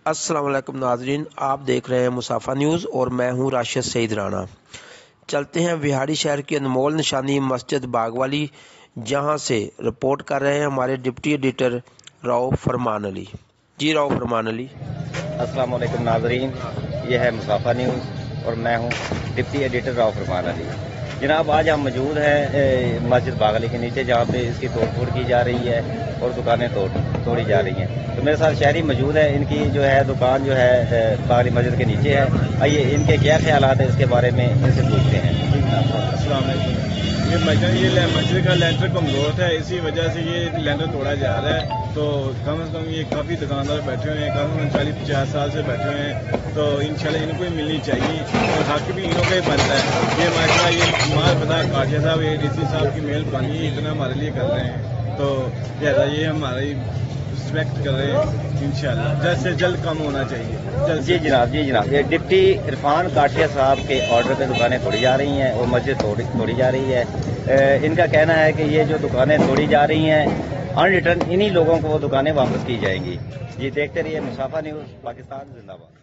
अस्सलाम वालेकुम नाजरीन, आप देख रहे हैं मुसाफा न्यूज़ और मैं हूं राशिद सईद राना। चलते हैं विहाड़ी शहर की अनमोल निशानी मस्जिद बागवाली, जहां से रिपोर्ट कर रहे हैं हमारे डिप्टी एडिटर राव फरमान अली। जी राव फरमान अली। अस्सलाम वालेकुम नाजरीन, ये है मुसाफा न्यूज़ और मैं हूं डिप्टी एडिटर राव फरमान अली। जनाब, आज हम मौजूद हैं मस्जिद बागवाली के नीचे, जहाँ पे इसकी तोड़ फोड़ की जा रही है और दुकानें तोड़ी जा रही हैं। तो मेरे साथ शहरी मौजूद है, इनकी जो है दुकान जो है बागवाली मस्जिद के नीचे है। आइए इनके क्या ख्यालात है इसके बारे में इनसे पूछते हैं। अस्सलाम वालेकुम। ये मस्जिद का लेंटर कमजोर है, इसी वजह से ये लेंटर तोड़ा जा रहा है। तो कम से कम ये काफ़ी दुकानदार बैठे हुए हैं, कम से कम 40-50 साल से बैठे हुए हैं। तो इंशाल्लाह इनको ही मिलनी चाहिए और हक भी इन्हों का ही बनता है। ये माशाल्लाह ये हमारे पता काशिया साहब, ये डीसी साहब की मेहरबानी इतना हमारे लिए कर रहे हैं। तो लिहाजा ये हमारी रिस्पेक्ट कर रहे हैं। इंशाल्लाह जल्द से जल्द कम होना चाहिए। जी जनाब, जी जनाब। ये डिप्टी इरफान काठिया साहब के ऑर्डर पे दुकानें तोड़ी जा रही हैं और मस्जिद तोड़ी जा रही है। इनका कहना है कि ये जो दुकानें तोड़ी जा रही हैं अनरिटर्न, इन्हीं लोगों को वो दुकानें वापस की जाएंगी। ये देखते रहिए मुसाफा न्यूज़, पाकिस्तान जिंदाबाद।